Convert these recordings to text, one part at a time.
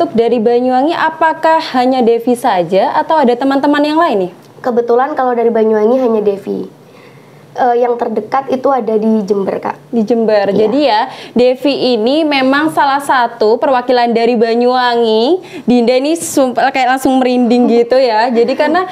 untuk dari Banyuwangi, apakah hanya Devi saja atau ada teman-teman yang lain nih? Kebetulan kalau dari Banyuwangi hanya Devi. Yang terdekat itu ada di Jember, Kak. Di Jember. Iya. Jadi ya, Devi ini memang salah satu perwakilan dari Banyuwangi. Dinda ini kayak langsung merinding gitu ya. Jadi karena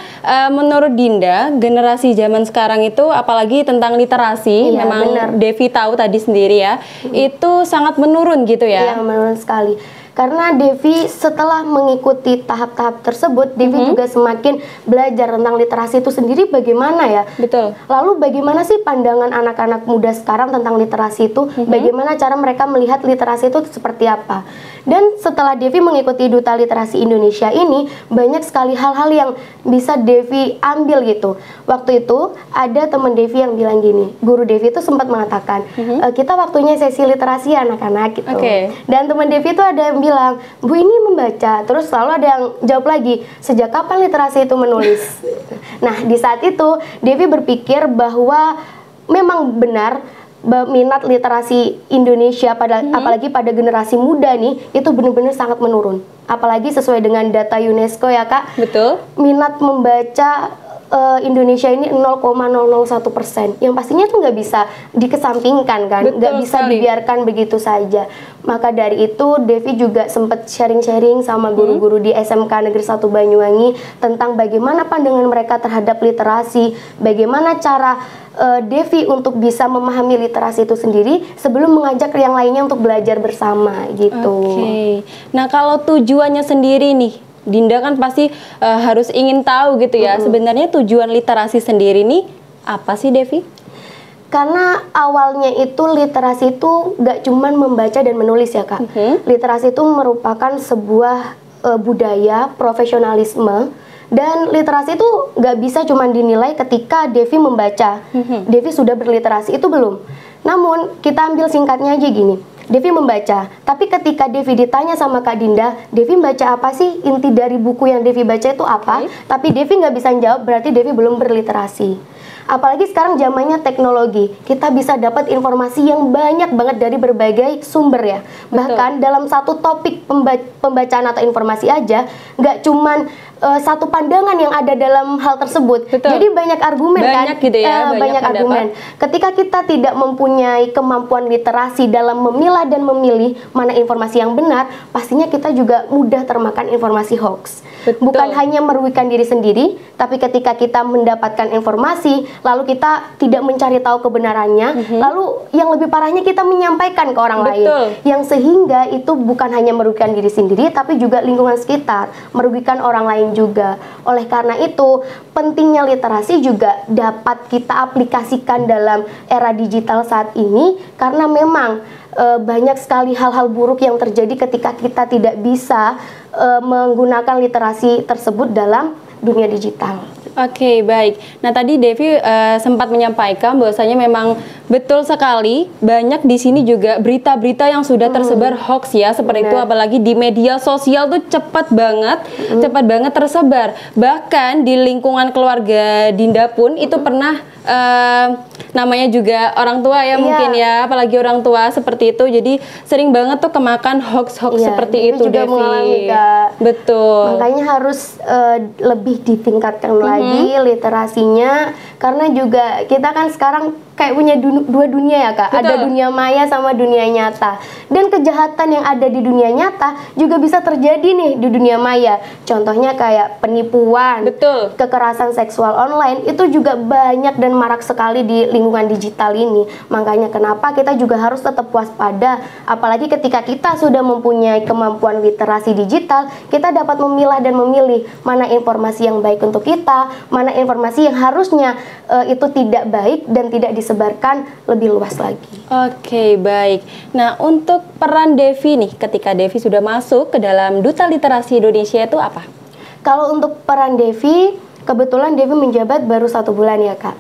menurut Dinda, generasi zaman sekarang itu apalagi tentang literasi, Iya, memang benar. Devi tahu tadi sendiri ya, itu sangat menurun gitu ya. Iya, menurun sekali. Karena Devi setelah mengikuti tahap-tahap tersebut, Devi juga semakin belajar tentang literasi itu sendiri bagaimana ya. Betul. Lalu bagaimana sih pandangan anak-anak muda sekarang tentang literasi itu? Bagaimana cara mereka melihat literasi itu seperti apa? Dan setelah Devi mengikuti Duta Literasi Indonesia ini, banyak sekali hal-hal yang bisa Devi ambil gitu. Waktu itu ada teman Devi yang bilang gini, guru Devi itu sempat mengatakan, kita waktunya sesi literasi anak-anak gitu. Oke. Dan teman Devi itu ada yang bilang, Bu ini membaca. Terus selalu ada yang jawab lagi, sejak kapan literasi itu menulis? Nah di saat itu Devi berpikir bahwa memang benar minat literasi Indonesia apalagi pada generasi muda nih itu benar-benar sangat menurun. Apalagi sesuai dengan data UNESCO ya Kak. Betul. Minat membaca Indonesia ini 0,001%. Yang pastinya tuh nggak bisa dikesampingkan kan, nggak bisa sekali. dibiarkan begitu saja. Maka dari itu Devi juga sempat sharing-sharing sama guru-guru di SMK Negeri 1 Banyuwangi tentang bagaimana pandangan mereka terhadap literasi, bagaimana cara Devi untuk bisa memahami literasi itu sendiri sebelum mengajak yang lainnya untuk belajar bersama gitu. Oke. Nah kalau tujuannya sendiri nih, Dinda kan pasti harus ingin tahu gitu ya. Sebenarnya tujuan literasi sendiri nih apa sih Devi? Karena awalnya itu literasi itu gak cuman membaca dan menulis ya Kak. Literasi itu merupakan sebuah budaya, profesionalisme. Dan literasi itu gak bisa cuma dinilai ketika Devi membaca. Devi sudah berliterasi, itu belum. Namun kita ambil singkatnya aja gini. Devi membaca, tapi ketika Devi ditanya sama Kak Dinda, Devi baca apa sih, inti dari buku yang Devi baca itu apa? Tapi Devi nggak bisa jawab, berarti Devi belum berliterasi. Apalagi sekarang zamannya teknologi, kita bisa dapat informasi yang banyak banget dari berbagai sumber ya. Bahkan dalam satu topik pembacaan atau informasi aja, nggak cuman satu pandangan yang ada dalam hal tersebut. Betul. Jadi banyak argumen banyak kan? Gitu ya, banyak argumen. Ketika kita tidak mempunyai kemampuan literasi dalam memilah dan memilih mana informasi yang benar, pastinya kita juga mudah termakan informasi hoax. Betul. Bukan hanya merugikan diri sendiri, tapi ketika kita mendapatkan informasi, lalu kita tidak mencari tahu kebenarannya, lalu yang lebih parahnya kita menyampaikan ke orang lain. Yang sehingga itu bukan hanya merugikan diri sendiri, tapi juga lingkungan sekitar, merugikan orang lain juga. Oleh karena itu, pentingnya literasi juga dapat kita aplikasikan dalam era digital saat ini, karena memang banyak sekali hal-hal buruk yang terjadi ketika kita tidak bisa menggunakan literasi tersebut dalam dunia digital. Oke, baik. Nah, tadi Devi sempat menyampaikan bahwasanya memang betul sekali banyak di sini juga berita-berita yang sudah tersebar hoax ya, seperti itu, apalagi di media sosial tuh cepat banget tersebar. Bahkan di lingkungan keluarga Dinda pun itu pernah namanya juga orang tua ya, mungkin ya, apalagi orang tua seperti itu. Jadi sering banget tuh kemakan hoax-hoax seperti itu, juga Devi. mengalami, Kak. Betul. Makanya harus lebih ditingkatkan lagi literasinya, karena juga kita kan sekarang kayak punya dua dunia ya Kak. Betul. Ada dunia maya sama dunia nyata. Dan kejahatan yang ada di dunia nyata juga bisa terjadi nih di dunia maya. Contohnya kayak penipuan, kekerasan seksual online, itu juga banyak dan marak sekali di lingkungan digital ini. Makanya kenapa kita juga harus tetap waspada, apalagi ketika kita sudah mempunyai kemampuan literasi digital, kita dapat memilah dan memilih mana informasi yang baik untuk kita, mana informasi yang harusnya itu tidak baik dan tidak disebarkan lebih luas lagi. Oke, baik. Nah, untuk peran Devi nih, ketika Devi sudah masuk ke dalam Duta Literasi Indonesia itu apa? Kalau untuk peran Devi, kebetulan Devi menjabat baru 1 bulan ya Kak.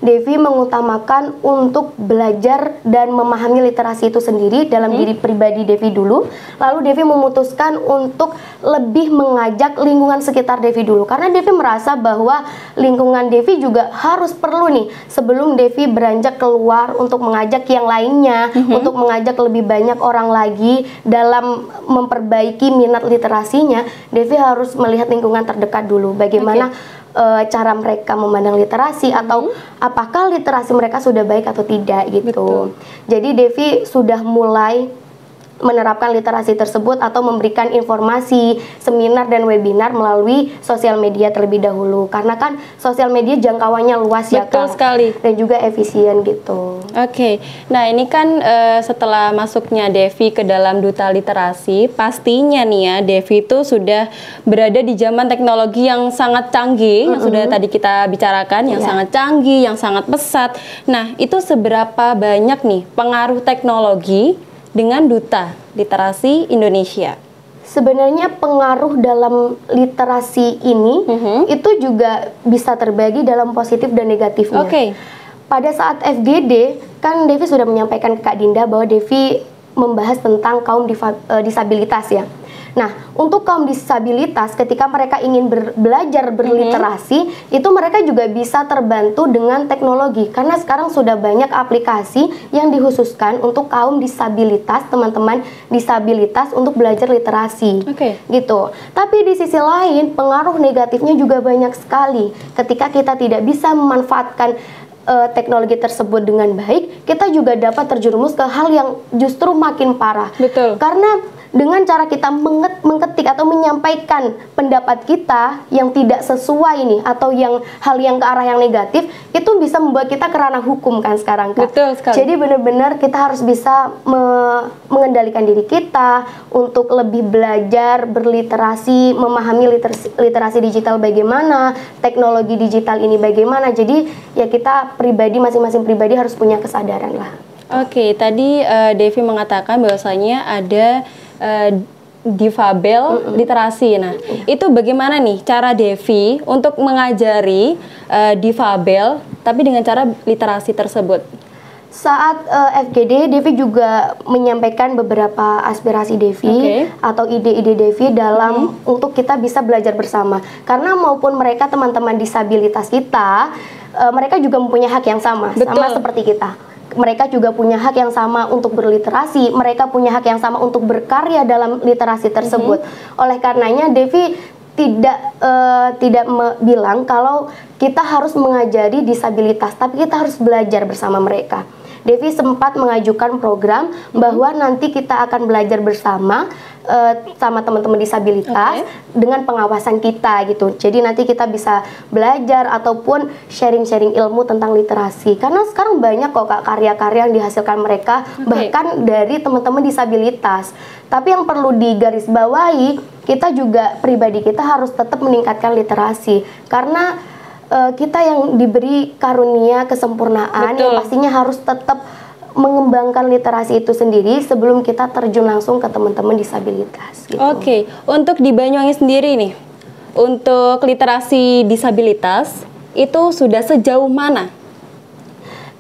Devi mengutamakan untuk belajar dan memahami literasi itu sendiri dalam diri pribadi Devi dulu. Lalu Devi memutuskan untuk lebih mengajak lingkungan sekitar Devi dulu, karena Devi merasa bahwa lingkungan Devi juga harus perlu nih sebelum Devi beranjak keluar untuk mengajak yang lainnya, untuk mengajak lebih banyak orang lagi dalam memperbaiki minat literasinya. Devi harus melihat lingkungan terdekat dulu, bagaimana cara mereka memandang literasi, atau apakah literasi mereka sudah baik atau tidak gitu. Betul. Jadi Devi sudah mulai menerapkan literasi tersebut atau memberikan informasi, seminar dan webinar melalui sosial media terlebih dahulu, karena kan sosial media jangkauannya luas. Betul ya Kak, sekali. dan juga efisien gitu. Oke, nah ini kan setelah masuknya Devi ke dalam Duta Literasi, pastinya nih ya Devi itu sudah berada di zaman teknologi yang sangat canggih, yang sudah tadi kita bicarakan, yang sangat canggih, yang sangat pesat. Nah, itu seberapa banyak nih pengaruh teknologi dengan Duta Literasi Indonesia? Sebenarnya pengaruh dalam literasi ini itu juga bisa terbagi dalam positif dan negatifnya. Pada saat FGD, kan Devi sudah menyampaikan ke Kak Dinda bahwa Devi membahas tentang kaum disabilitas ya. Nah, untuk kaum disabilitas ketika mereka ingin belajar berliterasi, itu mereka juga bisa terbantu dengan teknologi, karena sekarang sudah banyak aplikasi yang dikhususkan untuk kaum disabilitas, teman-teman disabilitas untuk belajar literasi. Gitu. Tapi di sisi lain, pengaruh negatifnya juga banyak sekali. Ketika kita tidak bisa memanfaatkan teknologi tersebut dengan baik, kita juga dapat terjerumus ke hal yang justru makin parah. Betul. Karena dengan cara kita mengketik atau menyampaikan pendapat kita yang tidak sesuai nih, atau hal yang ke arah yang negatif, itu bisa membuat kita ke ranah hukum kan sekarang Kak. Betul sekali. Jadi benar-benar kita harus bisa mengendalikan diri kita untuk lebih belajar berliterasi, memahami literasi digital bagaimana, teknologi digital ini bagaimana. Jadi ya kita pribadi, masing-masing pribadi harus punya kesadaran lah. Oke, tadi Devi mengatakan bahwasanya ada difabel literasi. Nah, itu bagaimana nih cara Devi untuk mengajari difabel tapi dengan cara literasi tersebut? Saat FGD, Devi juga menyampaikan beberapa aspirasi Devi atau ide-ide Devi dalam untuk kita bisa belajar bersama. Karena maupun mereka teman-teman disabilitas kita, mereka juga mempunyai hak yang sama, sama seperti kita. Mereka juga punya hak yang sama untuk berliterasi, mereka punya hak yang sama untuk berkarya dalam literasi tersebut. Oleh karenanya Devi tidak bilang kalau kita harus mengajari disabilitas, tapi kita harus belajar bersama mereka. Devi sempat mengajukan program bahwa nanti kita akan belajar bersama sama teman-teman disabilitas dengan pengawasan kita gitu. Jadi nanti kita bisa belajar ataupun sharing-sharing ilmu tentang literasi. Karena sekarang banyak kok Kak karya-karya yang dihasilkan mereka bahkan dari teman-teman disabilitas. Tapi yang perlu digarisbawahi, kita juga pribadi kita harus tetap meningkatkan literasi. Karena kita yang diberi karunia kesempurnaan yang pastinya harus tetap mengembangkan literasi itu sendiri sebelum kita terjun langsung ke teman-teman disabilitas gitu. Untuk di Banyuwangi sendiri nih, untuk literasi disabilitas itu sudah sejauh mana?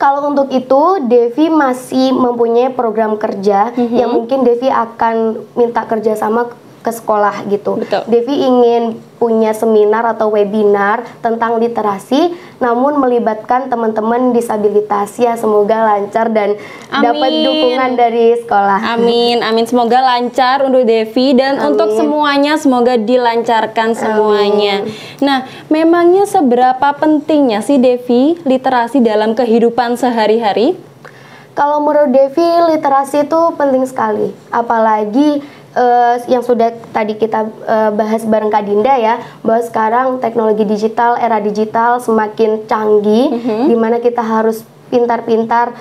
Kalau untuk itu, Devi masih mempunyai program kerja yang mungkin Devi akan minta kerjasama ke sekolah gitu. Devi ingin punya seminar atau webinar tentang literasi, namun melibatkan teman-teman disabilitas. Ya, semoga lancar dan dapat dukungan dari sekolah. Amin, semoga lancar untuk Devi dan untuk semuanya semoga dilancarkan semuanya. Nah, memangnya seberapa pentingnya sih Devi literasi dalam kehidupan sehari-hari? Kalau menurut Devi, literasi itu penting sekali, apalagi yang sudah tadi kita bahas bareng Kak Dinda ya, bahwa sekarang teknologi digital, era digital semakin canggih, di mana kita harus pintar-pintar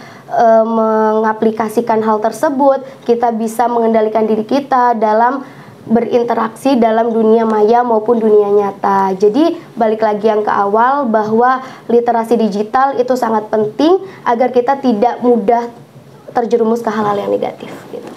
mengaplikasikan hal tersebut. Kita bisa mengendalikan diri kita dalam berinteraksi dalam dunia maya maupun dunia nyata. Jadi balik lagi yang ke awal, bahwa literasi digital itu sangat penting agar kita tidak mudah terjerumus ke hal-hal yang negatif gitu.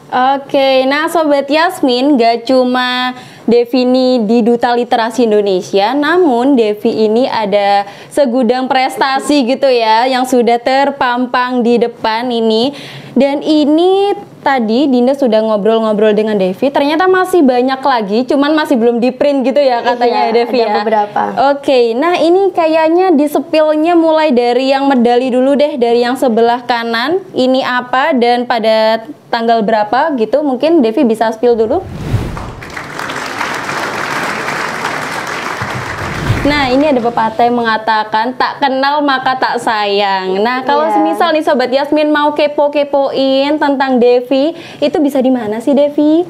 Nah Sobat Yasmin, gak cuma Devi ini di Duta Literasi Indonesia, namun Devi ini ada segudang prestasi gitu ya yang sudah terpampang di depan ini. Dan ini tadi Dinda sudah ngobrol-ngobrol dengan Devi, ternyata masih banyak lagi, cuman masih belum di print gitu ya katanya. Iya, Devi ada ya. beberapa. Oke, nah ini kayaknya di sepilnya mulai dari yang medali dulu deh, dari yang sebelah kanan. Ini apa dan pada tanggal berapa gitu? Mungkin Devi bisa spill dulu. Nah, ini ada pepatah yang mengatakan tak kenal maka tak sayang. Nah, kalau semisal nih Sobat Yasmin mau kepo-kepoin tentang Devi, itu bisa di mana sih Devi?